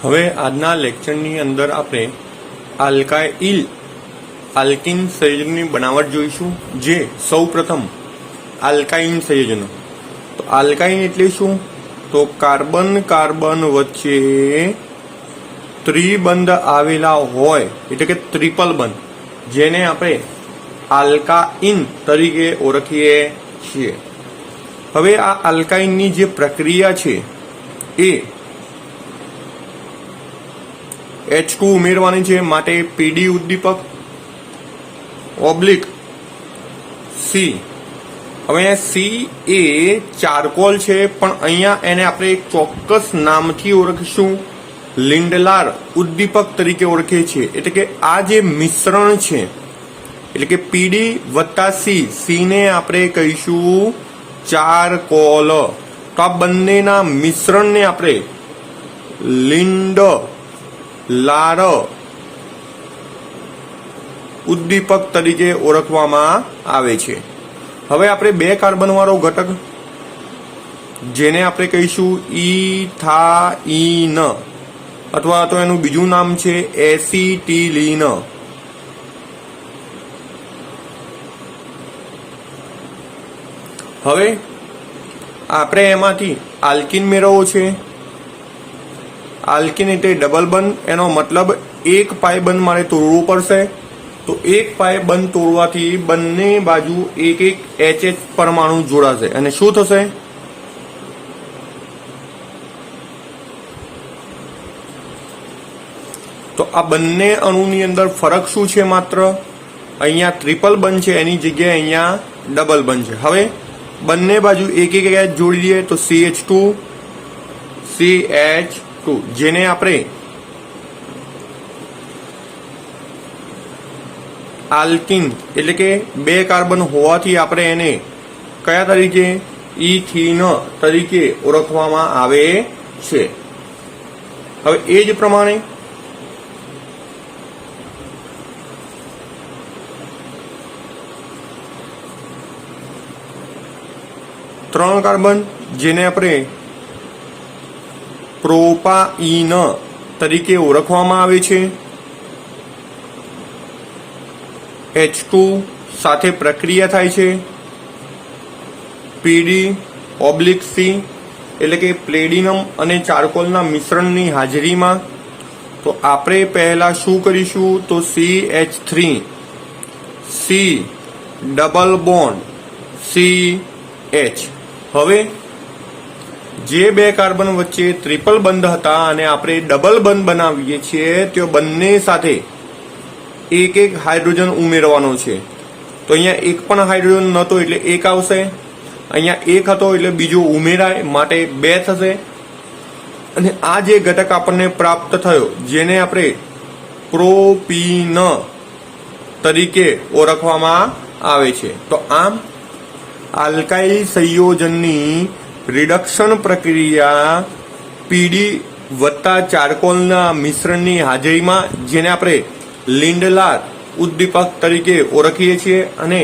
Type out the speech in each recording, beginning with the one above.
હવે આજના લેક્ચરની અંદર આપણે આલ્કાઇલ આલ્કીન સંયોજનની બનાવટ જોઈશું, જે સૌપ્રથમ આલ્કાઇન સંયોજનો. તો આલ્કાઇન એટલે શું? તો કાર્બન કાર્બન વચ્ચે ત્રિબંધ આવેલા હોય, એટલે કે ટ્રિપલ બંધ, જેને આપણે આલ્કાઇન તરીકે ઓળખીએ છીએ. હવે આ આલ્કાઇનની જે પ્રક્રિયા છે એ H2 ઉમેરવાની છે, માટે પીડી ઉદ્દીપક ઓબ્લિક સી. હવે અહીંયા સી એ ચારકોલ છે, પણ અહીંયા એને આપણે એક ચોક્કસ નામથી ઓળખીશું, લિંડલાર ઉદ્દીપક તરીકે ઓળખીએ છીએ. એટલે કે આ જે મિશ્રણ છે, એટલે કે પીડી વત્તા સી ને આપણે કહીશું ચારકોલ. તો આ બંનેના મિશ્રણને આપણે લિંડ લાર ઉદ્દીપક તરીકે ઓળખવામાં આવે છે. હવે આપણે બે કાર્બન વાળો ઘટક, જેને આપણે કહીશું ઇથાઇન, અથવા તો એનું બીજું નામ છે એસિટિલીન. હવે આપણે એમાંથી આલ્કીન મેળવવો છે. આલ્કીન એટલે ડબલ બંધ, એનો મતલબ એક પાય બંધ મારે તોડવું પડશે. તો એક પાય બંધ તોડવાથી બંને બાજુ એક એક HH પરમાણુ જોડાશે, અને શું થશે? તો આ બંને અણુની અંદર ફરક શું છે? માત્ર અહીંયા ટ્રિપલ બંધ છે, એની જગ્યાએ અહીંયા ડબલ બંધ છે. હવે બંને બાજુ એક એક H જોડી દઈએ તો CH2, જેને આપણે આલ્કીન એટલે કે બે કાર્બન હોવાથી આપણે એને કયા તરીકે? ઇથીન તરીકે ઓળખવામાં આવે છે. હવે એ જ પ્રમાણે ત્રણ કાર્બન, જેને આપણે પ્રોપાઇન તરીકે ઓળખવામાં આવે છે. H2 સાથે પ્રક્રિયા થાય છે પીડી ઓબ્લિક સી, એટલે કે પ્લેડિનમ અને ચારકોલના મિશ્રણની હાજરીમાં. તો આપણે પહેલા શું કરીશું? તો CH3 C double bond CH. હવે જે બે કાર્બન વચ્ચે ટ્રિપલ બંધ હતા અને આપણે ડબલ બંધ બનાવીએ છીએ, તે બંને સાથે એક એક હાઇડ્રોજન ઉમેરવાનો છે. તો અહીંયા એક પણ હાઇડ્રોજન નહોતો એટલે એક આવશે, અહીંયા એક હતો એટલે બીજો ઉમેરાય, માટે બે થશે. અને આ જે ઘટક આપણને પ્રાપ્ત થયો, જેને આપણે પ્રોપીન તરીકે ઓળખવામાં આવે છે. તો આમ આલ્કાઇલ સંયોજનની રિડક્શન પ્રક્રિયા પીડી વત્તા ચારકોલના મિશ્રણની હાજરીમાં, જેને આપણે લિંડલાર ઉદ્દીપક તરીકે ઓળખીએ છીએ, અને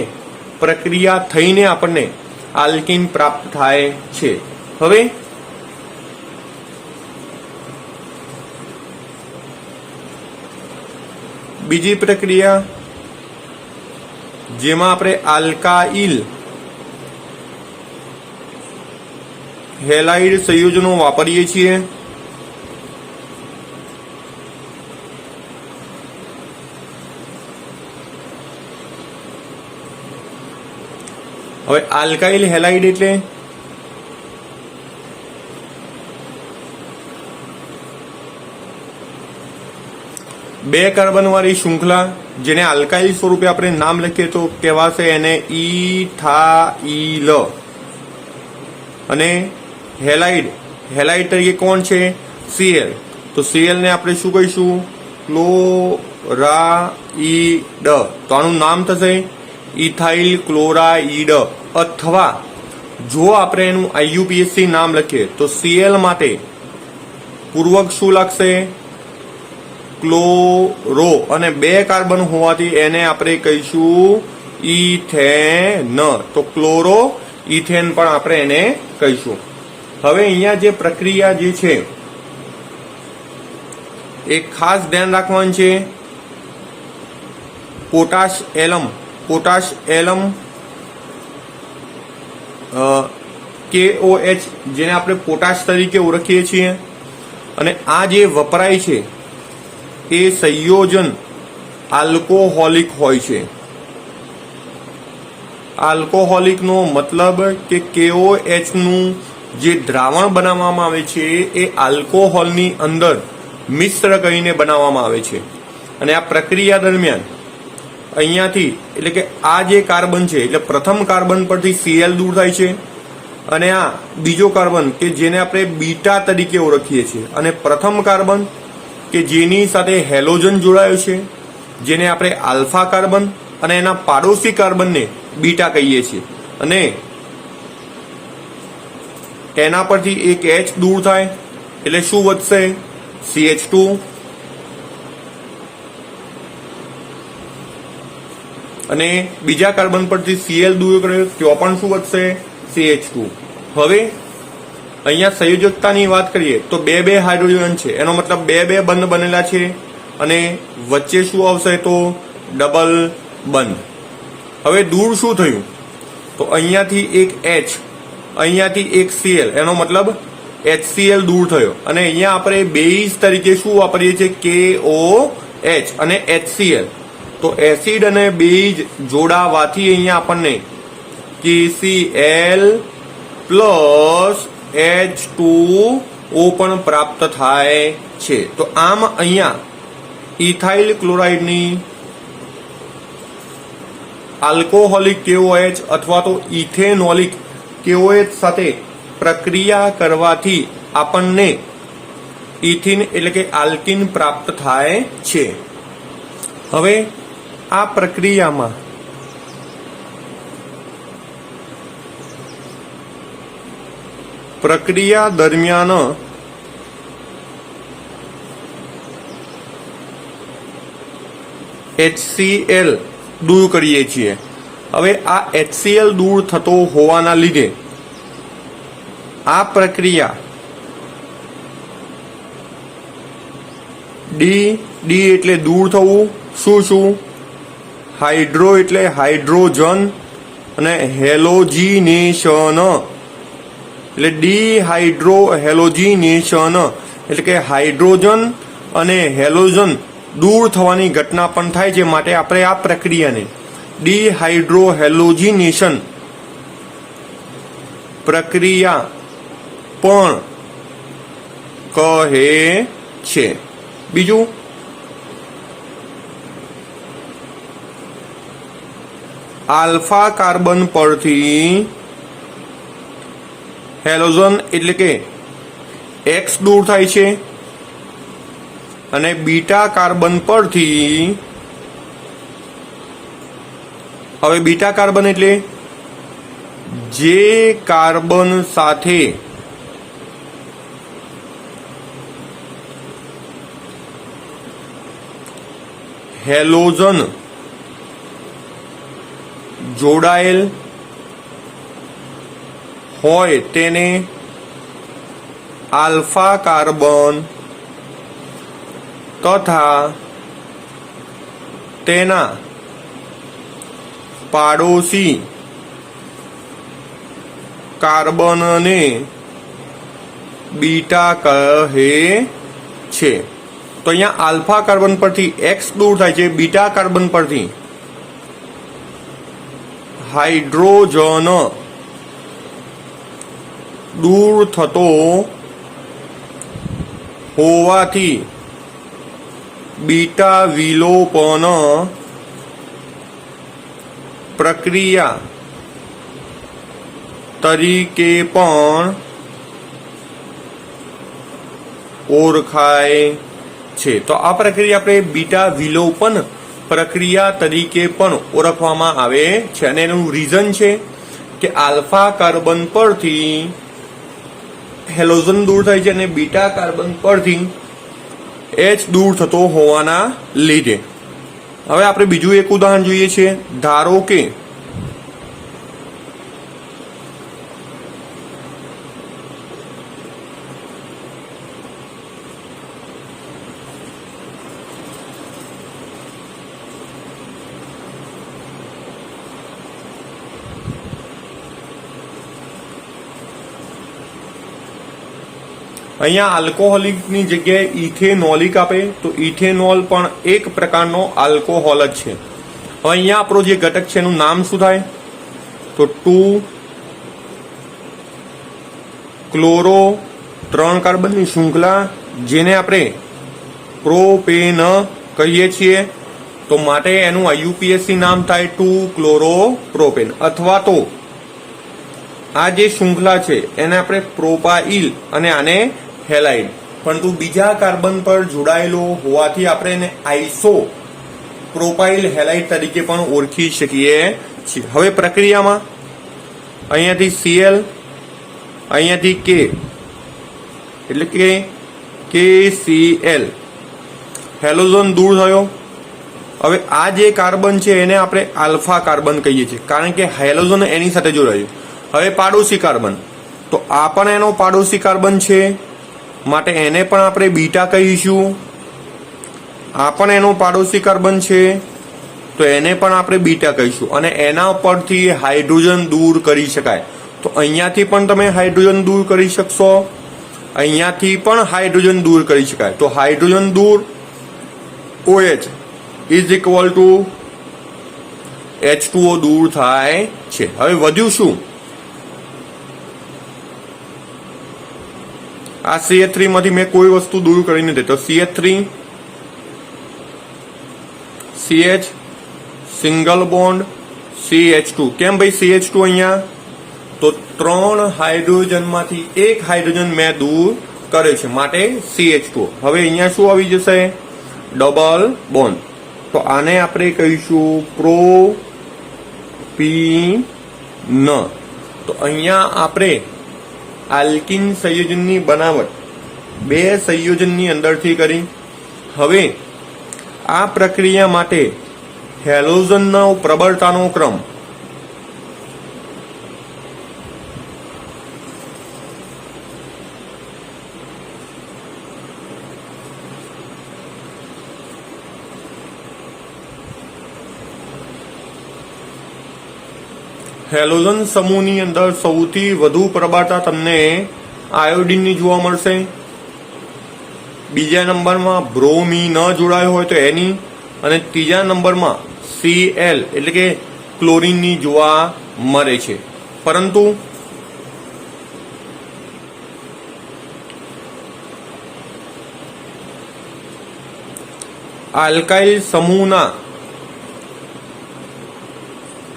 પ્રક્રિયા થઈને આપણને આલ્કીન પ્રાપ્ત થાય છે. હવે બીજી પ્રક્રિયા, જેમાં આપણે આલ્કાઇલ હેલાઇડ સંયોજનો વાપરીએ છીએ. હવે આલ્કાઇલ હેલાઇડ એટલે બે કાર્બન વાળી શૃંખલા, જેને આલ્કાઇલ સ્વરૂપે આપણે નામ લખીએ તો કહેવાશે એને ઇથાઇલ. અને હેલાઇડ તરીકે કોણ છે? Cl. તો Cl ને આપણે શું કહીશું? ક્લોરાઇડ. તો આનું નામ થશે ઇથાઇલ ક્લોરાઇડ. અથવા જો આપણે એનું IUPAC નામ લખીએ તો Cl માટે પૂર્વક શું લાગશે? ક્લોરો. અને બે કાર્બન હોવાથી એને આપણે કહીશું ઇથેન. તો ક્લોરો ઇથેન પણ આપણે એને કહીશું. હવે અહીંયા જે પ્રક્રિયા જે છે એક ખાસ ધ્યાન રાખવાનું છે, પોટાશ એલમ KOH જેને આપણે પોટાશ તરીકે ઓળખીએ છીએ, અને આ જે વપરાય છે એ સંયોજન આલ્કોહોલિક હોય છે. આલ્કોહોલિકનો મતલબ કે KOH નું જે દ્રાવણ બનાવવામાં આવે છે એ આલ્કોહોલની અંદર મિશ્ર કરીને બનાવવામાં આવે છે. અને આ પ્રક્રિયા દરમિયાન અહીંયાથી એટલે કે આ જે કાર્બન છે એટલે પ્રથમ કાર્બન પરથી Cl દૂર થાય છે, અને આ બીજો કાર્બન કે જેને આપણે બીટા તરીકે ઓળખીએ છીએ, અને પ્રથમ કાર્બન કે જેની સાથે હેલોજન જોડાયો છે જેને આપણે આલ્ફા કાર્બન, અને એના પાડોશી કાર્બનને બીટા કહીએ છીએ, અને એના પરથી એક H દૂર થાય એટલે શું વધશે? CH2. અને બીજા કાર્બન પરથી Cl દૂર કરે તો પણ શું વધશે? CH2. હવે અહીંયા સંયોજકતાની વાત કરીએ તો બે હાઇડ્રોજન છે, એનો મતલબ બે બંધ બનેલા છે, અને વચ્ચે શું આવશે? તો ડબલ બંધ. હવે દૂર શું થયું? તો અહીંયાથી એક H, અહીંયાથી એક Cl, એનો મતલબ HCl દૂર થયો, અને અહીંયા આપણે બેઝ તરીકે શું વાપરીએ છીએ? KOH અને HCl. તો એસિડ અને બેઝ જોડાવાથી અહીંયા આપણને KCl પ્લસ H2O પણ પ્રાપ્ત થાય છે. તો આમ અહીંયા ઇથાઇલ ક્લોરાઇડની આલ્કોહોલિક KOH અથવા તો ઇથેનોલિક KOH સાથે પ્રક્રિયા કરવાથી આપણને ઇથિન એટલે કે આલ્કિન પ્રાપ્ત થાય છે. હવે આ પ્રક્રિયામાં પ્રક્રિયા દરમિયાન HCl દૂર કરીએ છીએ. હવે આ HCl દૂર થતો હોવાના લીધે આ પ્રક્રિયા ડી એટલે દૂર થવું, શું હાઇડ્રો એટલે હાઇડ્રોજન, અને હેલોજીનેશન એટલે ડીહાઇડ્રો હેલોજીનેશન એટલે કે હાઇડ્રોજન અને હેલોજન દૂર થવાની ઘટના પણ થાય છે. માટે આપણે આ પ્રક્રિયાને ડીહાઇડ્રો હેલોજીનેશન પ્રક્રિયા પણ કહે છે. બીજું, આલ્ફા કાર્બન પરથી હેલોજન એટલે કે X દૂર થાય છે, અને બીટા કાર્બન પરથી, હવે બીટા કાર્બન એટલે જે કાર્બન સાથે હેલોજન જોડાયેલ હોય તેને આલ્ફા કાર્બન તથા તેના પાડોશી કાર્બનને બીટા કહે છે. તો અહીંયા આલ્ફા કાર્બન પરથી X દૂર થાય છે, બીટા કાર્બન પરથી હાઇડ્રોજન દૂર થતો હોવાથી બીટા વિલોપન પ્રક્રિયા તરીકે પણ ઓળખાય છે. તો આ પ્રક્રિયા આપણે બીટા વિલોપન પ્રક્રિયા તરીકે પણ ઓળખવામાં આવે છે, અને એનું રીઝન છે કે આલ્ફા કાર્બન પરથી હેલોજન દૂર થાય છે અને બીટા કાર્બન પરથી H દૂર થતો હોવાના લીધે. હવે આપણે બીજું એક ઉદાહરણ જોઈએ છીએ. ધારો કે અહીંયા આલ્કોહોલિકની જગ્યાએ ઇથેનોલિક આપે તો ઇથેનોલ પણ એક પ્રકારનો આલ્કોહોલ જ છે. હવે અહીંયા આપણો જે ઘટક છે એનું નામ શું થાય તો 2 ક્લોરો 3 કાર્બનની શૃંખલા જેને આપણે પ્રોપેન કહીએ છીએ. તો માટે એનું આઈયુપીએસી નામ થાય 2 ક્લોરો પ્રોપેન. અથવા તો આ જે શૃંખલા છે એને આપણે પ્રોપાઇલ અને આને હેલાઇડ, પરંતુ બીજા કાર્બન પર જોડાયેલો હોવાથી આપણે એને આઈસો પ્રોપાઇલ હેલાઇડ તરીકે પણ ઓળખી શકીએ છીએ. હવે પ્રક્રિયામાં અહીંયાથી Cl અહીંયાથી K એટલે કે KCl હેલોજન દૂર થયો. હવે આ જે કાર્બન છે એને આપણે આલ્ફા કાર્બન કહીએ છીએ કારણ કે હેલોજન એની સાથે જોડાયું. હવે પાડોશી કાર્બન તો આ પણ એનો પાડોશી કાર્બન છે માટે એને પણ આપણે બીટા કહીશું. આ પણ એનો પાડોશી કાર્બન છે તો એને પણ આપણે બીટા કહીશું અને એના પરથી હાઇડ્રોજન દૂર કરી શકાય. તો અહીંયાથી પણ તમે હાઇડ્રોજન દૂર કરી શકશો, અહીંયાથી પણ હાઇડ્રોજન દૂર કરી શકાય. તો હાઇડ્રોજન દૂર OH is equal to H2O દૂર થાય છે. હવે વધ્યું શું? આ CH3 માંથી મેં કોઈ વસ્તુ દૂર કરી નથી તો CH3 CH single bond CH2. કેમ ભાઈ CH2 અહીંયા? તો 3 હાઇડ્રોજનમાંથી એક હાઇડ્રોજન મેં દૂર કર્યો છે માટે CH2. હવે અહીંયા શું આવી જશે? Double bond. તો આને આપણે કહીશું પ્રોપીન. તો અહીંયા આપણે આલ્કિન સંયોજનની બનાવટ 2 સંયોજનની અંદરથી કરી. હવે આ પ્રક્રિયા માટે હેલોજનનો પ્રબળતાનો ક્રમ હેલોજન સમૂહની અંદર સૌથી વધુ પ્રબળતા તમને આયોડિનની જોવા મળશે. બીજા નંબરમાં બ્રોમીન જોડાયો હોય તો એની, અને ત્રીજા નંબરમાં Cl એટલે કે ક્લોરીનની જોવા મળે છે. પરંતુ આલ્કાઇલ સમૂહના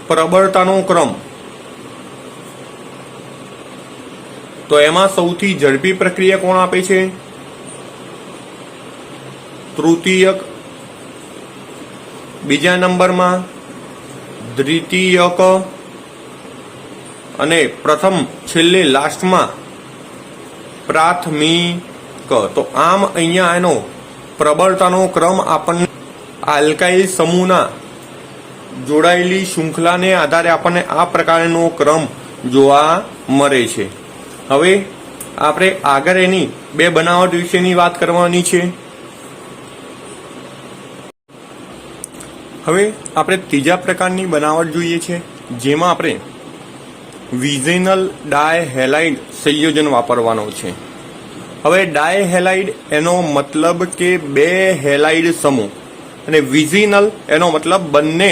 પ્રબળતાનો ક્રમ તો એમાં સૌથી ઝડપી પ્રક્રિયા કોણ આપે છે? તૃતીયક. બીજા નંબરમાં દ્વિતીયક અને પ્રથમ છેલ્લે લાસ્ટમાં પ્રાથમિક. તો આમ અહીંયા એનો પ્રબળતાનો ક્રમ આપણને આલ્કાઇલ સમૂહના જોડાયેલી શૃંખલાને આધારે આપણને આ પ્રકારનો ક્રમ જોવા મળે છે. હવે આપણે આગળ એની 2 બનાવટ વિશેની વાત કરવાની છે. હવે આપણે ત્રીજા પ્રકારની બનાવટ જોઈએ છે જેમાં આપણે વિઝેનલ ડાયહેલાઇડ સંયોજન વાપરવાનો છે. હવે ડાયહેલાઇડ એનો મતલબ કે 2 હેલાઇડ સમૂહ અને વિઝિનલ એનો મતલબ બંને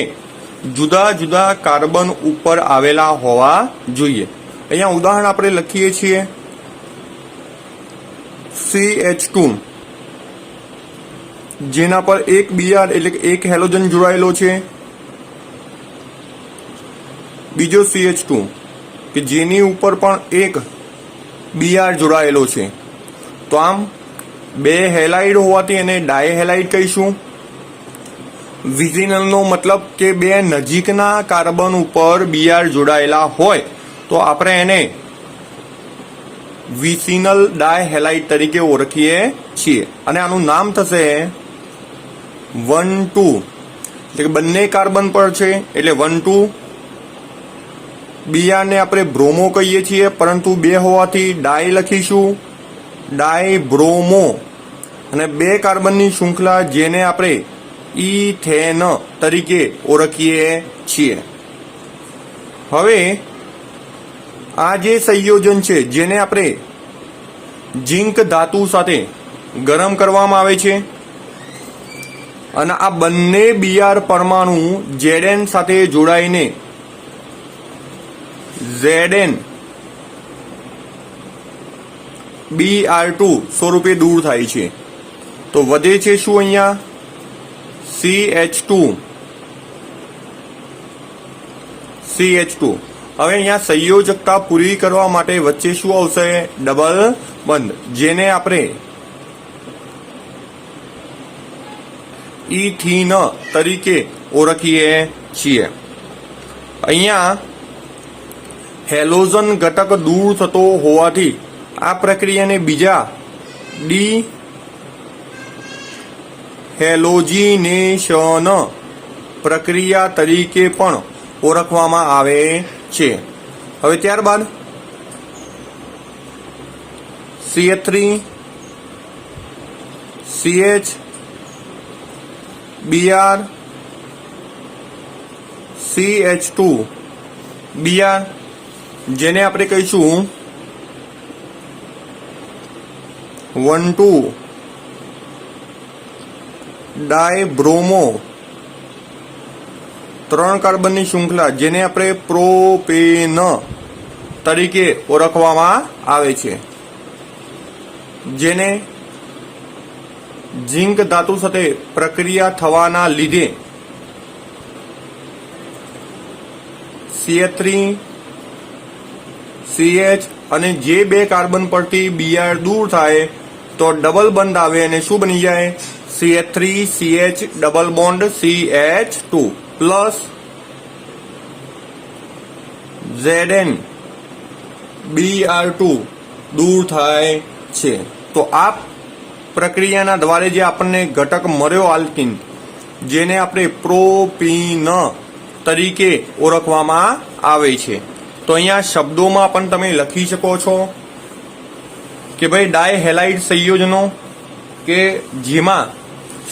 જુદા જુદા કાર્બન ઉપર આવેલા હોવા જોઈએ. અહીંયા ઉદાહરણ આપણે લખીએ છીએ CH2 જેના પર એક Br એટલે કે એક હેલોજન જોડાયેલો છે, બીજો CH2 કે જેની ઉપર પણ એક Br જોડાયેલો છે. તો આમ 2 હેલાઇડ હોવાથી એને ડાયહેલાઇડ કહીશું. વિઝિનલનો મતલબ કે 2 નજીકના કાર્બન ઉપર Br જોડાયેલા હોય તો આપણે એને વિસિનલ ડાયહેલાઇડ તરીકે ઓળખીએ છીએ અને આનું નામ થશે 1,2 એટલે કે બંને કાર્બન પર છે એટલે 1,2. Br ને આપણે બ્રોમો કહીએ છીએ પરંતુ 2 હોવાથી ડાય લખીશું, ડાય બ્રોમો. અને 2 કાર્બનની શૃંખલા જેને આપણે ઇથેન તરીકે ઓળખીએ છીએ. હવે આ જે સંયોજન છે જેને આપણે ઝીંક ધાતુ સાથે ગરમ કરવામાં આવે છે અને આ બંને Br પરમાણુ Zn સાથે જોડાઈને Zn Br2 સ્વરૂપે દૂર થાય છે। તો વધે છે શું અહીંયા CH2 હવે અહીંયા સંયોજકતા પૂરી કરવા માટે વચ્ચે શું આવશે ડબલ બંધ, જેને આપણે ઇથીન તરીકે ઓળખીએ છીએ। અહીંયા હેલોજન ઘટક દૂર થતો હોવાથી આ પ્રક્રિયાને બીજા ડી હેલોજિનેશન પ્રક્રિયા તરીકે પણ ઓળખવામાં આવે છે। હવે ત્યારબાદ CH3 CH Br CH2 Br જેને આપણે કહીશું 1,2 ડાયબ્રોમો 3 કાર્બનની શૃંખલા જેને આપણે પ્રોપેન તરીકે ઓળખવામાં આવે છે, જેને ઝીંક ધાતુ સાથે પ્રક્રિયા થવાના લીધે CH3 CH અને જે 2 કાર્બન પરથી Br દૂર થાય તો ડબલ બંધ આવે અને શું બની જાય CH3 CH double bond CH2 plus Zn Br2 દૂર થાય છે। તો આ પ્રક્રિયાના દ્વારે જે આપણને ઘટક મળ્યો આલ્કીન, જેને આપણે પ્રોપીન તરીકે ઓળખવામાં આવે છે। તો અહીંયા શબ્દોમાં પણ તમે લખી શકો છો કે ભાઈ ડાયહેલાઇડ સંયોજનો કે જેમાં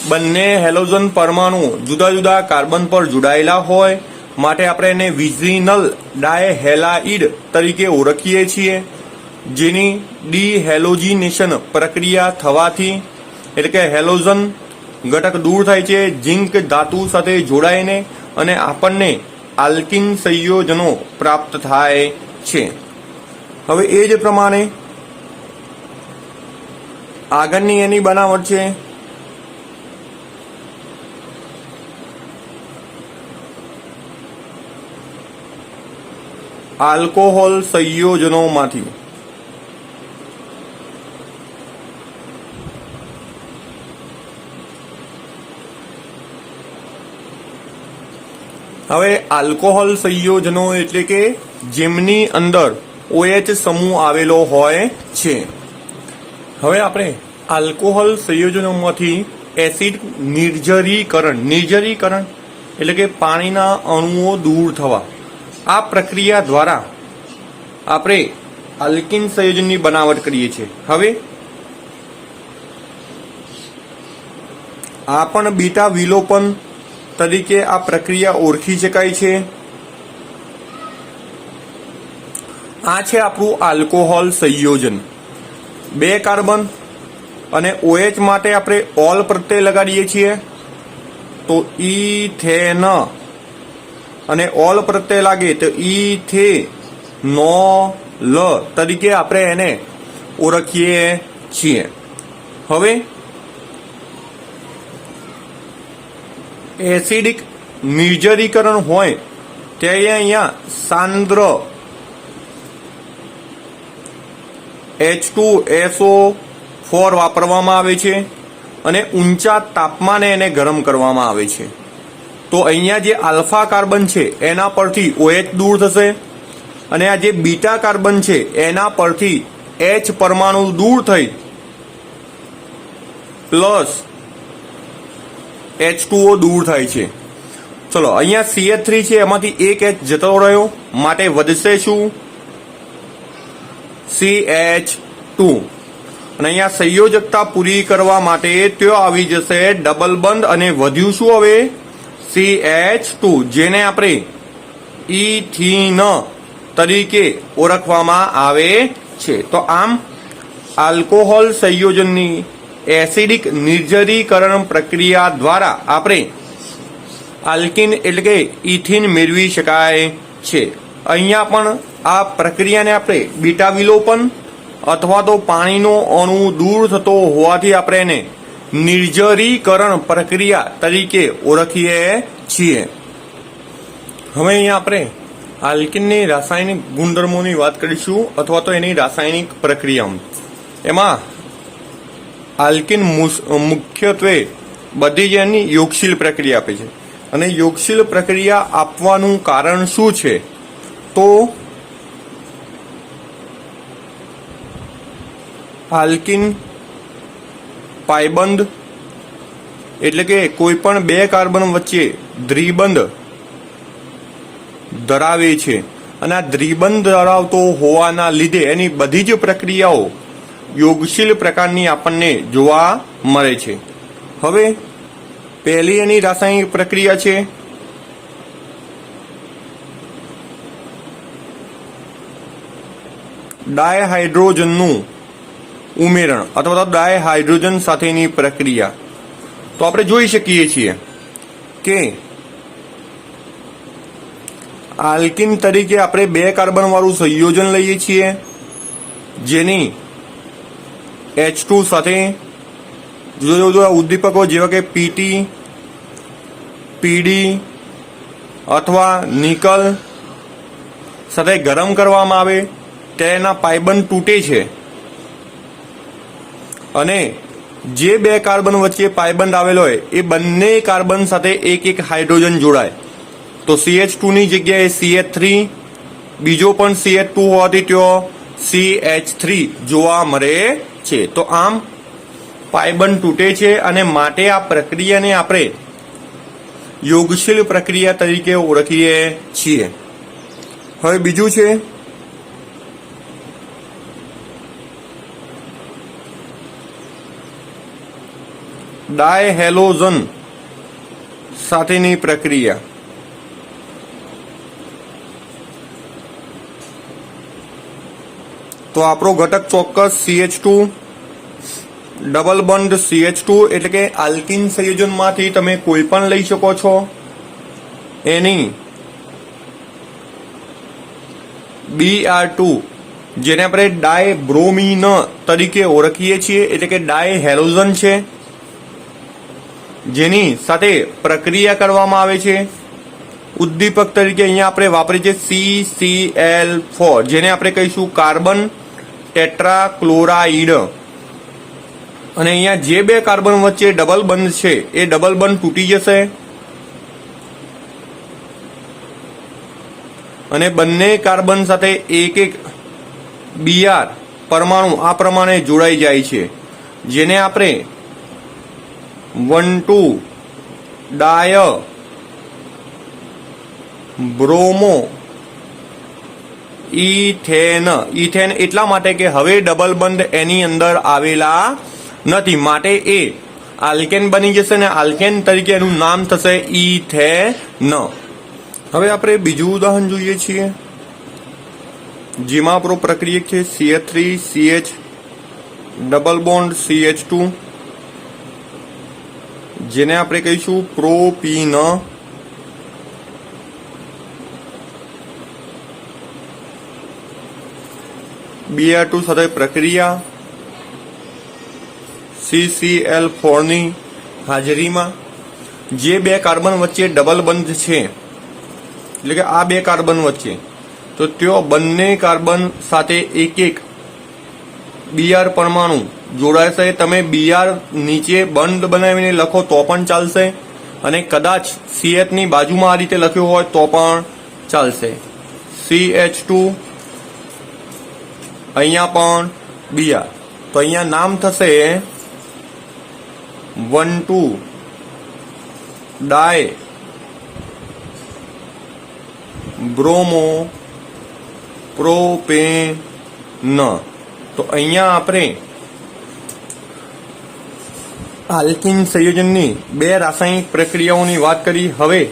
બંને હેલોજન પરમાણુ જુદા જુદા કાર્બન પર જોડાયેલા હોય માટે આપણે એને વિઝિનલ ડાયહેલાઇડ તરીકે ઓળખીએ છીએ, જેની ડીહેલોજિનેશન પ્રક્રિયા થવાથી એટલે કે હેલોજન ઘટક દૂર થાય છે ઝીંક ધાતુ સાથે જોડાઈને અને આપણને આલ્કીન સંયોજનો પ્રાપ્ત થાય છે। હવે એ જ પ્રમાણે આગળની એની બનાવટ છે આલ્કોહોલ સંયોજનોમાંથી હવે આલ્કોહોલ સંયોજનો એટલે કે જેમની અંદર OH સમૂહ આવેલો હોય છે। હવે આપણે આલ્કોહોલ સંયોજનોમાંથી એસિડ નિર્જરીકરણ એટલે કે પાણીના અણુઓ દૂર થવા, આ પ્રક્રિયા દ્વારા આપણે આલ્કીન સંયોજનની બનાવટ કરીએ છીએ। હવે આ પણ બીટા વિલોપન તરીકે આ પ્રક્રિયા ઓળખી શકાય છે। આ છે આપણું આલ્કોહોલ સંયોજન, 2 કાર્બન અને OH માટે આપણે ઓલ પ્રત્યય લગાડીએ છીએ તો ઇથેન અને ઓલ પ્રત્યય લાગે તો ઇથેનોલ તરીકે આપણે એને ઓળખીએ છીએ। હવે એસિડિક નિર્જરીકરણ હોય ત્યારે અહીંયા સાંદ્ર H2SO4 વાપરવામાં આવે છે અને ઊંચા તાપમાને એને ગરમ કરવામાં આવે છે। તો અહીંયા જે આલ્ફા કાર્બન છે એના પરથી OH દૂર થશે અને આ જે બીટા કાર્બન છે એના પરથી H પરમાણુ દૂર થઈ પ્લસ H2O દૂર થાય છે। ચલો અહીંયા CH3 છે એમાંથી એક H જતો રહ્યો માટે વધશે શું CH2 અને અહીંયા સંયોજકતા પૂરી કરવા માટે ત્યાં આવી જશે ડબલ બંધ અને વધ્યું શું હવે CH2 જેને આપણે ઇથીન તરીકે ઓળખવામાં આવે છે। તો આમ આલ્કોહોલ સંયોજનની એસિડિક નિર્જરીકરણ પ્રક્રિયા દ્વારા આપણે આલ્કીન એટલે કે ઇથિન મેળવી શકાય છે. અહીંયા પણ આ પ્રક્રિયાને આપણે બીટા વિલોપન અથવા તો પાણીનો અણુ દૂર થતો હોવાથી આપણે એને નિર્જરીકરણ પ્રક્રિયા તરીકે ઓળખીએ છીએ. હવે અહીંયા આપણે આલ્કીનની રાસાયણિક ગુણધર્મોની વાત કરીશું અથવા તો એની રાસાયણિક પ્રક્રિયા. એમાં આલ્કીન મુખ્યત્વે બધી જ એની યોગશીલ પ્રક્રિયા આપે છે. અને યોગશીલ પ્રક્રિયા આપવાનું કારણ શું છે? તો આલ્કીન પાયબંધ એટલે કે કોઈ પણ બે કાર્બન વચ્ચે દ્વિબંધ ધરાવે છે અને આ દ્વિબંધ ધરાવતો હોવાના લીધે એની બધી જ પ્રક્રિયાઓ યોગશીલ પ્રકારની આપણને જોવા મળે છે. હવે પહેલી એની રાસાયણિક પ્રક્રિયા છે ડાયહાઇડ્રોજનનું ઉમેરણ અથવા તો ડાયહાઇડ્રોજન સાથેની પ્રક્રિયા. તો આપણે જોઈ શકીએ છીએ કે આલ્કીન તરીકે આપણે બે કાર્બન વાળું સંયોજન લઈએ છીએ જેની H2 સાથે જુદા જુદા ઉદ્દીપકો જેવા કે પીટી, પીડી અથવા નિકલ સાથે ગરમ કરવામાં આવે ત્યારે એના પાયબંધ તૂટે છે અને જે બે કાર્બન વચ્ચે પાયબંધ આવેલો હોય એ બંને કાર્બન સાથે એક એક હાઇડ્રોજન જોડાય. તો CH2 ની જગ્યાએ CH3, બીજો પણ CH2 હોવાથી ત્યાં CH3 જોવા મળે છે. તો આમ પાયબંધ તૂટે છે અને માટે આ પ્રક્રિયાને આપણે યોગશીલ પ્રક્રિયા તરીકે ઓળખીએ છીએ. હવે બીજું છે ડાયહેલોજન સાથેની પ્રક્રિયા. તો આપણો ઘટક ચોક્કસ CH2 ડબલ બોન્ડ CH2 એટલે કે આલ્કીન સંયોજનમાંથી તમે કોઈ પણ લઈ શકો છો. એની Br2 જેને આપણે ડાયબ્રોમિન તરીકે ઓળખીએ છીએ એટલે કે ડાયહેલોજન છે જેની સાથે પ્રક્રિયા કરવામાં આવે છે. ઉદ્દીપક તરીકે અહીંયા આપણે વાપરીએ છીએ CCl4 જેને આપણે કહીશું કાર્બન ટેટ્રાક્લોરાઇડ. અને અહીંયા જે બે કાર્બન વચ્ચે ડબલ બંધ છે એ ડબલ બંધ તૂટી જશે અને બંને કાર્બન સાથે એક એક Br પરમાણુ આ પ્રમાણે જોડાઈ જાય છે જેને આપણે 1,2 ડાય બ્રોમો ઇથેન એટલા માટે કે હવે ડબલ બંધ એની અંદર આવેલા નથી માટે એ આલ્કેન બની જશે ને આલ્કેન તરીકે એનું નામ થશે ઇથેન. હવે આપણે બીજું ઉદાહરણ જોઈએ છીએ જેમાં આપણો પ્રક્રિયા છે CH3CH ડબલ બોન્ડ CH2 જેને આપણે કહીશું પ્રોપીન. Br2 સાથે પ્રક્રિયા CCl4 ની હાજરીમાં જે બે કાર્બન વચ્ચે ડબલ બંધ છે એટલે કે આ બે કાર્બન વચ્ચે તો તેઓ બંને કાર્બન સાથે એક એક Br પરમાણુ જોડાશે. તમે Br નીચે બંધ બનાવીને લખો તો પણ ચાલશે અને કદાચ CH ની બાજુમાં આ રીતે લખ્યું હોય તો પણ ચાલશે. CH2 અહીંયા પણ Br તો અહીંયા નામ થશે 1,2 ડાય બ્રોમો પ્રોપેન. તો અહીંયા આપણે આલ્કીન સંયોજનની બે રાસાયણિક પ્રક્રિયાઓની વાત કરી. હવે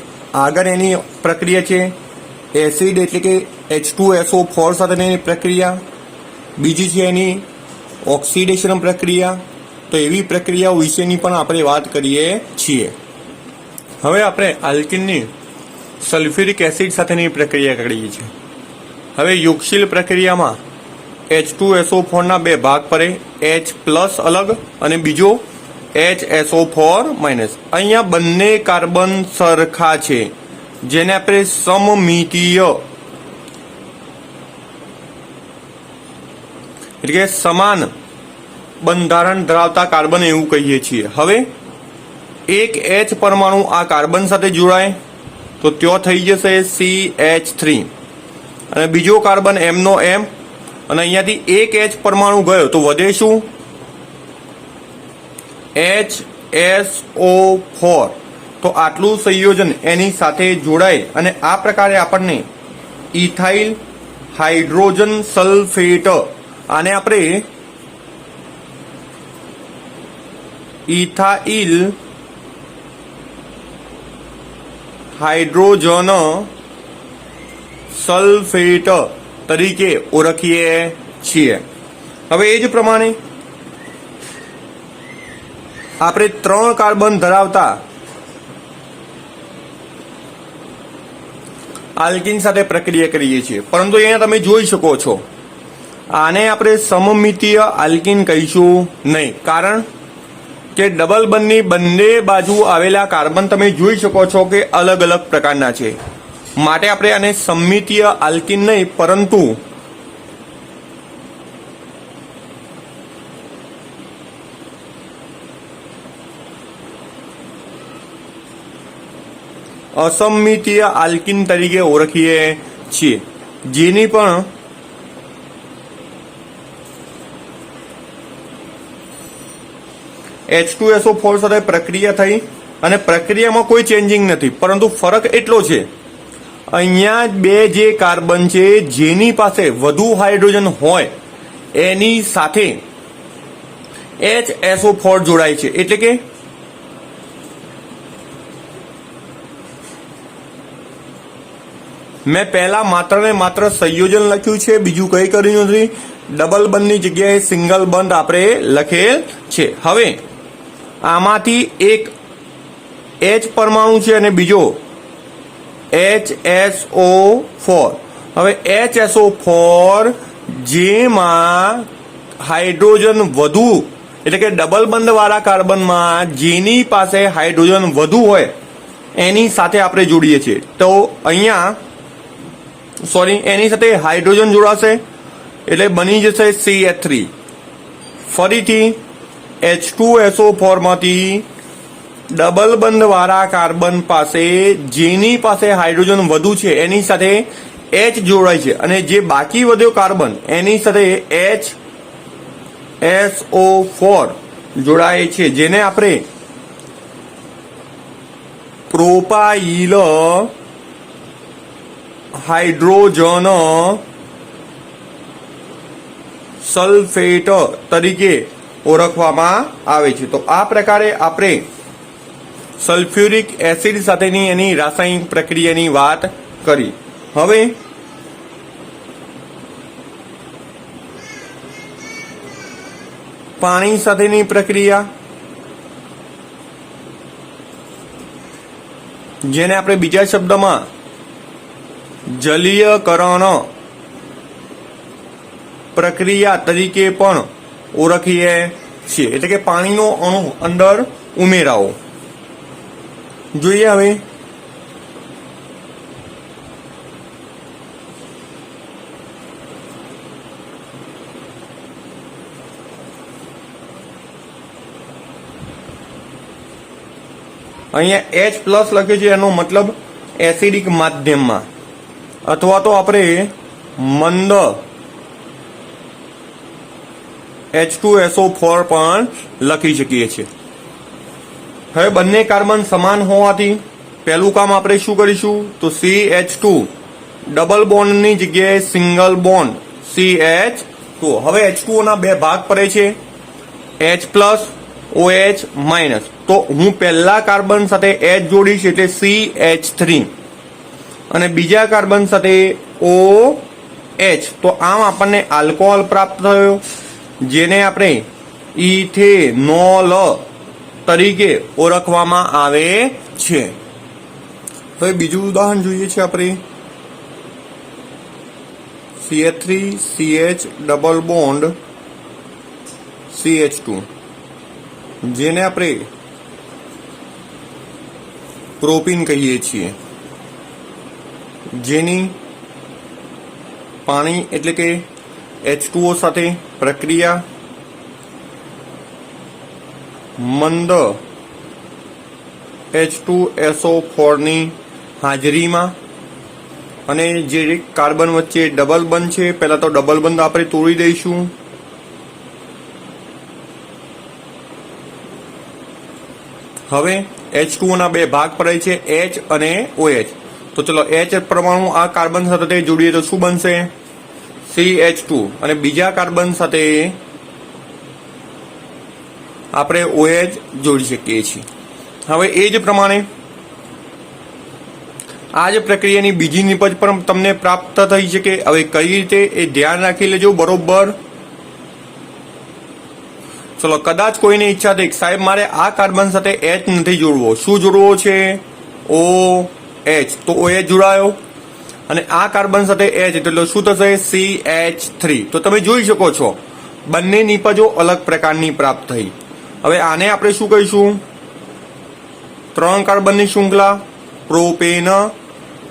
આગળ એની પ્રક્રિયા છે એસિડ એટલે કે H2SO4 સાથેની પ્રક્રિયા. બીજી છે એની ઓક્સિડેશન પ્રક્રિયા, તો એવી પ્રક્રિયાઓ વિશેની પણ આપણે વાત કરીએ છીએ. હવે આપણે આલ્કીનની સલ્ફ્યુરિક એસિડ સાથેની પ્રક્રિયા કરીએ છીએ. હવે યોગશીલ પ્રક્રિયામાં H2SO4 ના બે ભાગ પડે, H+ અલગ અને બીજો HSO4-. અહીંયા બંને કાર્બન સરખા છે, જેને આપણે સમમિતીય એટલે કે સમાન બંધારણ ધરાવતા કાર્બન એવું કહીએ છીએ. હવે એક H પરમાણુ આ કાર્બન સાથે જોડાય તો ત્યાં થઈ જશે CH3 અને બીજો કાર્બન M નો M, અને અહીંયાથી એક H પરમાણુ ગયો તો વધે શું? HSO4. તો આટલું સંયોજન એની સાથે જોડાય અને આ પ્રકારે આપણને ઇથાઇલ હાઇડ્રોજન સલ્ફેટ, આને આપણે ઇથાઇલ હાઇડ્રોજન સલ્ફેટ તરીકે ઓળખીએ છીએ. હવે એ જ પ્રમાણે આપણે 3 કાર્બન ધરાવતા આલ્કીન સાથે પ્રક્રિયા કરીએ છીએ, પરંતુ અહીંયા તમે જોઈ શકો છો આને આપણે સમમિતીય આલ્કીન કહીશું નહીં, કારણ કે ડબલ બંધની બંને બાજુ આવેલા કાર્બન તમે જોઈ શકો છો કે અલગ અલગ પ્રકારના છે, માટે આપણે આને સમમિતીય આલ્કીન નહીં પરંતુ અસમમિતીય આલ્કીન તરીકે ઓળખીએ છીએ, જેની પણ H2SO4 સાથે પ્રક્રિયા થઈ અને પ્રક્રિયામાં કોઈ ચેન્જિંગ નથી, પરંતુ ફરક એટલો છે અહીંયા બે જે કાર્બન છે જેની પાસે વધુ હાઇડ્રોજન હોય એની સાથે HSO4 જોડાય છે, એટલે કે મેં પહેલા માત્ર ને માત્ર સંયોજન લખ્યું છે, બીજું કંઈ કર્યું નથી. ડબલ બંધની જગ્યાએ સિંગલ બંધ આપણે લખેલ છે. હવે આમાંથી એક H પરમાણુ છે અને બીજો HSO4. હવે HSO4 જેમાં હાઇડ્રોજન વધુ એટલે કે ડબલ બંધ વાળા કાર્બનમાં જેની પાસે હાઇડ્રોજન વધુ હોય એની સાથે આપણે જોડીએ છીએ, તો અહીંયા એની સાથે હાઇડ્રોજન જોડાશે એટલે બની જશે CH3. ફરીથી H2SO4 માંથી ડબલ બંધ વાળા કાર્બન પાસે જેની પાસે હાઇડ્રોજન વધુ છે એની સાથે H જોડાય છે અને જે બાકી વધ્યો કાર્બન એની સાથે HSO4 જોડાય છે, જેને આપણે પ્રોપાઇલ હાઇડ્રોજન સલ્ફેટ તરીકે ઓળખવામાં આવે છે. તો આ પ્રકારે આપણે સલ્ફ્યુરિક એસિડ સાથેની એની રાસાયણિક પ્રક્રિયાની વાત કરી. હવે પાણી સાથેની પ્રક્રિયા, જેને આપણે બીજા શબ્દમાં જલીયકરણ પ્રક્રિયા તરીકે પણ ઓળખીએ છીએ, એટલે કે પાણીનો અણુ અંદર ઉમેરાવો. જોઈએ હવે અહીંયા H+ લખ્યું છે, એનો મતલબ એસિડિક માધ્યમમાં, અથવા તો આપણે મંદ H2SO4 પણ લખી શકીએ છીએ. હવે બંને કાર્બન સમાન હોવાથી પહેલું કામ આપણે શું કરીશું તો CH2 ડબલ બોન્ડની જગ્યાએ સિંગલ બોન્ડ CH2. હવે H2O ના બે ભાગ પડે છે, H+ OH-. તો હું પહેલા કાર્બન સાથે H જોડીશ એટલે CH3 અને બીજા કાર્બન સાથે OH, તો આમ આપણને આલ્કોહોલ પ્રાપ્ત થયો. જેને આપણે ઇથેનોલ તરીકે ઓળખવામાં આવે છે. હવે બીજું ઉદાહરણ જોઈએ છે આપણે. CH3CH ડબલ બોન્ડ CH2, જેને આપણે પ્રોપીન કહીએ છીએ, જેની પાણી એટલે કે H2O સાથે પ્રક્રિયા મંદ H2SO4 ની હાજરીમાં, અને જે કાર્બન વચ્ચે ડબલ બંધ છે, પહેલા તો ડબલ બંધ આપણે તોડી દઈશું. હવે H2O ના બે ભાગ પડે છે, H અને OH. તો ચલો H પરમાણુ આ કાર્બન સાથે જોડીએ તો શું બનશે? CH2. અને બીજા કાર્બન સાથે આપણે OH જોડી શકીએ છીએ. હવે એ જ પ્રમાણે આ જ પ્રક્રિયાની બીજી નિપજ પણ તમને પ્રાપ્ત થઈ શકે. હવે કઈ રીતે એ ધ્યાન રાખી લેજો બરોબર. ચલો, કદાચ કોઈને ઈચ્છા થઈ સાહેબ મારે આ કાર્બન સાથે H નથી જોડવો, શું જોડવો છે? OH. તો OH જોડાયો, અને આ કાર્બન સાથે H એટલે શું થશે? CH3. તો તમે જોઈ શકો છો બંને નિપજો અલગ પ્રકારની પ્રાપ્ત થઈ. હવે આને આપણે શું કહીશું? 3 કાર્બનની શૃંખલા પ્રોપેન.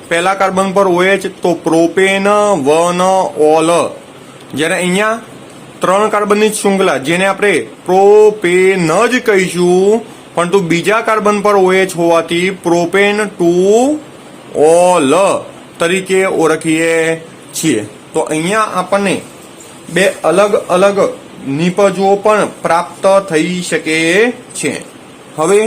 પહેલા કાર્બન પર OH તો પ્રોપેન 1-ઓલ. જ્યારે અહીંયા 3 કાર્બનની શૃંખલા જેને આપણે પ્રોપેન જ કહીશું, પરંતુ બીજા કાર્બન પર OH હોવાથી પ્રોપેન 2-ઓલ તરીકે ઓળખીએ છીએ. તો અહીંયા આપણને બે અલગ અલગ નિપજો પણ પ્રાપ્ત થઈ શકે છે. હવે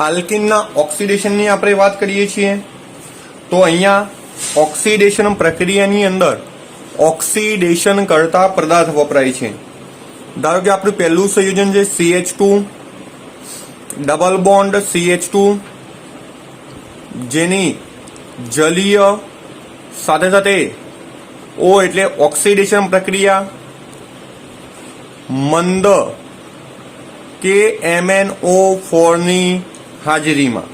આલ્કિનના ઓક્સિડેશનની આપણે વાત કરીએ છીએ. તો અહીંયા ઓક્સિડેશન પ્રક્રિયાની અંદર ઓક્સિડેશન કરતા પદાર્થ વપરાય છે. ધારો કે આપણું પહેલું સંયોજન છે CH2 ડબલ બોન્ડ CH2, જેની જલીય સાથે સાથે O એટલે ઓક્સિડેશન પ્રક્રિયા મંદ KMnO4 ની હાજરીમાં.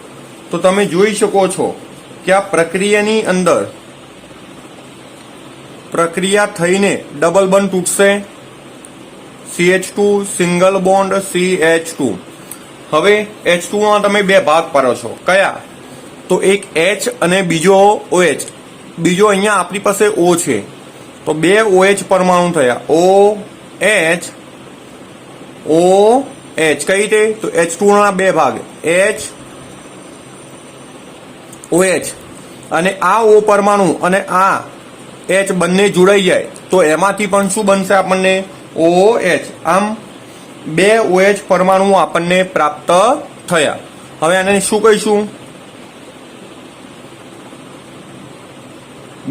તો તમે જોઈ શકો છો કે આ પ્રક્રિયાની અંદર પ્રક્રિયા થઈને ડબલ બંધ તૂટશે, CH2 સિંગલ બોન્ડ CH2. હવે H2 માં તમે બે ભાગ પાડો છો, કયા? તો એક H અને બીજો OH. બીજો અહીંયા આપણી પાસે O છે, તો બે OH પરમાણુ થયા, OH કઈ રીતે? તો H2 ના બે ભાગ H OH, અને આ O પરમાણુ અને આ H બંને જોડાઈ જાય તો એમાંથી પણ શું બનશે આપણને? OH. આમ બે OH પરમાણુ આપણને પ્રાપ્ત થયા. હવે આને શું કહીશું?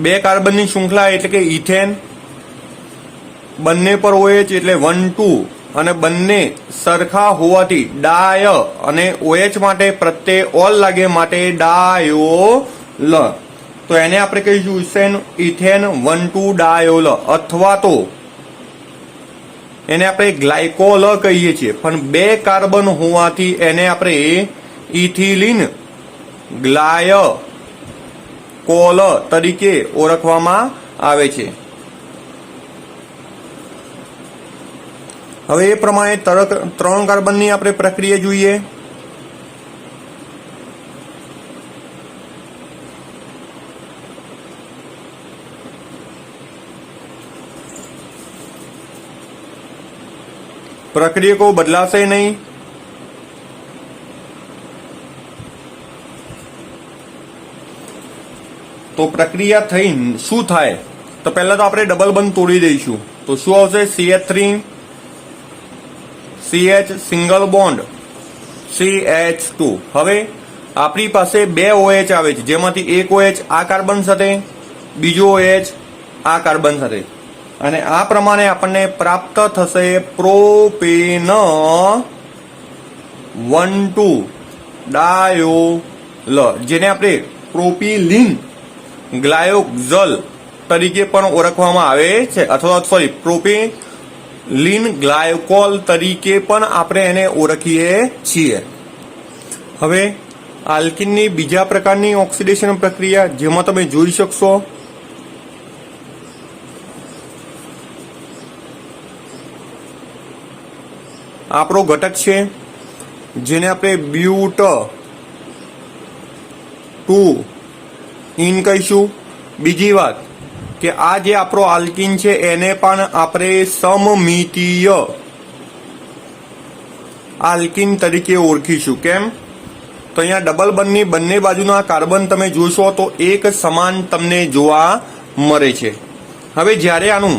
બે કાર્બનની શૃંખલા એટલે કે ઇથેન. બંને પર OH એટલે 1-2, અને બંને સરખા હોવાથી ડાય, અને OH માટે પ્રત્યે ઓલ લાગે માટે ડાયોલ. તો એને આપણે કહીશું ઇથેન 1-2 ડાયોલ, અથવા તો એને આપણે ગ્લાયકોલ કહીએ છીએ. પણ બે કાર્બન હોવાથી એને આપણે ઇથિલિન ગ્લાયકોલ તરીકે ઓળખવામાં આવે છે. હવે એ પ્રમાણે 3 કાર્બનની આપણે પ્રક્રિયા જોઈએ. પ્રક્રિયા કોઈ બદલાશે નહીં. તો પ્રક્રિયા થઈ શું થાય? તો પહેલા તો આપણે ડબલ બંધ તોડી દઈશું. તો શું આવશે? CH3 CH single bond CH2. હવે આપણી પાસે બે OH આવે છે, જેમાંથી એક OH આ કાર્બન સાથે, બીજો OH આ કાર્બન સાથે. અને આ પ્રમાણે આપણને પ્રાપ્ત થશે પ્રોપેન 1,2 ડાયોલ, જેને આપણે પ્રોપિલિન ગ્લાયોક્ઝલ તરીકે પણ ઓળખવામાં આવે છે, અથવા સોરી પ્રોપિલિન ગ્લાયકોલ તરીકે પણ આપણે એને ઓળખીએ છીએ. હવે આલ્કીનની બીજા પ્રકારની ઓક્સિડેશન પ્રક્રિયા જેમાં તમે જોઈ શકશો આપણો ઘટક છે જેને આપણે બ્યુટ 2 ઇન કહીશું. બીજી વાત કે આ જે આપણો આલ્કીન છે એને પણ આપણે સમમિતીય આલ્કીન તરીકે ઓળખીશું. કેમ? તો અહીંયા ડબલ બંધની બંને બાજુના કાર્બન તમે જોશો તો એક સમાન તમને જોવા મળે છે. હવે જ્યારે આનું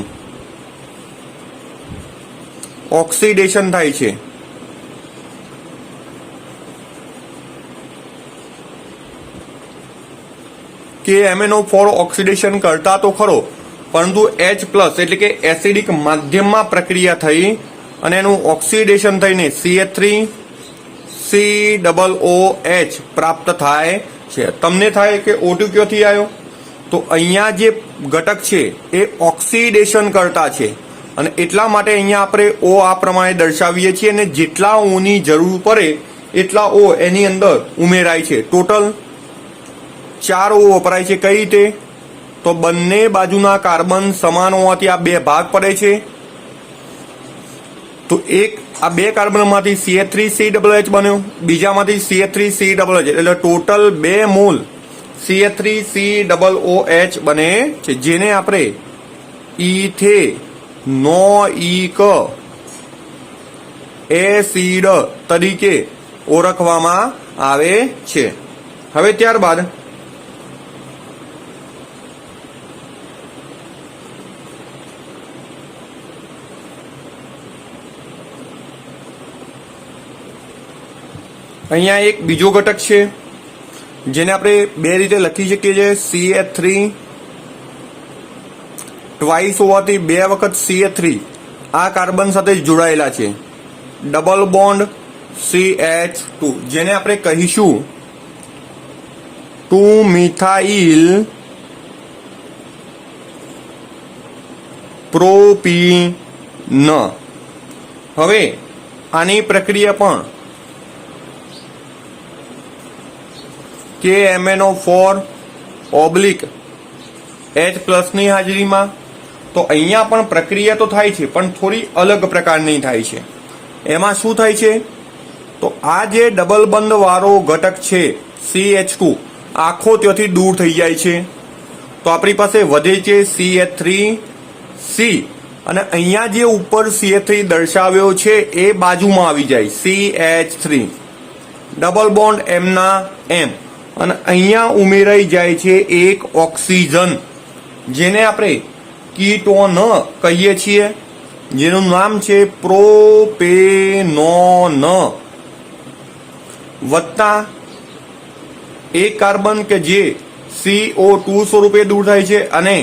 ઓક્સિડેશન થાય છે કે MnO4 ઓક્સિડેશન કરતા તો ખરો, પરંતુ H+ એટલે કે એસિડિક માધ્યમમાં પ્રક્રિયા થઈ અને એનું ઓક્સિડેશન થઈને CH3COOH પ્રાપ્ત થાય છે. તમને થાય કે O2 ક્યાંથી આવ્યો? તો અહીંયા જે ઘટક છે એ ઓક્સિડેશન કરતા છે અને એટલા માટે અહીંયા આપણે O આ પ્રમાણે દર્શાવીએ છીએ અને જેટલા O ની જરૂર પડે એટલા O એની અંદર ઉમેરાય છે. ટોટલ 4 O વપરાય છે. કઈ રીતે? તો બંને બાજુના કાર્બન સમાન હોવાથી આ 2 ભાગ પડે છે. તો એક આ 2 કાર્બનમાંથી CH3COOH બન્યો, બીજામાંથી CH3COOH, એટલે ટોટલ 2 મોલ CH3COOH બને છે, જેને આપણે ઇથેનોઇક એસિડ તરીકે ઓળખવામાં આવે છે. હવે ત્યારબાદ અહીંયા એક બીજો ઘટક છે જેને આપણે 2 રીતે લખી શકીએ છીએ. CH3 ટ્વાઇસ હોવાથી 2 વખત CH3 આ કાર્બન સાથે જોડાયેલા છે. ડબલ બોન્ડ CH2 જેને આપણે કહીશું 2 મિથાઇલ પ્રોપીન. હવે આની પ્રક્રિયા પણ કે MnO4 ઓબ્લિક H+ ની હાજરીમાં. તો અહીંયા પણ પ્રક્રિયા તો થાય છે પણ થોડી અલગ પ્રકારની થાય છે. એમાં શું થાય છે? તો આ જે ડબલ બંધ વાળો ઘટક છે CH2 આખો ત્યાંથી દૂર થઈ જાય છે. તો આપણી પાસે વધે છે CH3C અને અહીંયા જે ઉપર CH3 દર્શાવ્યો છે એ બાજુમાં આવી જાય CH3, ડબલ બોન્ડ M ના M, અને અહીંયા ઉમેરાઈ જાય છે એક ઓક્સિજન જેને આપણે કીટોન કહીએ છીએ, જેનું નામ છે પ્રોપેનોન, વત્તા એક કાર્બન કે જે CO2 સ્વરૂપે દૂર થાય છે અને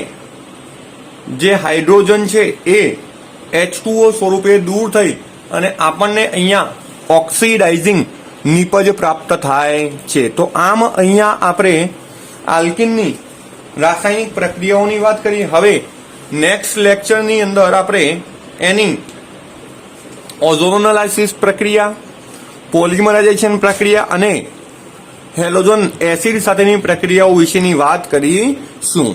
જે હાઇડ્રોજન છે એ H2O સ્વરૂપે દૂર થઈ અને આપણને અહીંયા ઓક્સિડાઇઝિંગ નિપજ પ્રાપ્ત થાય છે. તો આમ અહીંયા આપણે આલ્કીનની રાસાયણિક પ્રક્રિયાઓની વાત કરી. હવે નેક્સ્ટ લેક્ચરની અંદર આપણે એની ઓઝોનોલાઇસિસ પ્રક્રિયા, પોલિમરાઇઝેશન પ્રક્રિયા અને હેલોજન એસિડ સાથેની પ્રક્રિયાઓ વિશેની વાત કરીશું.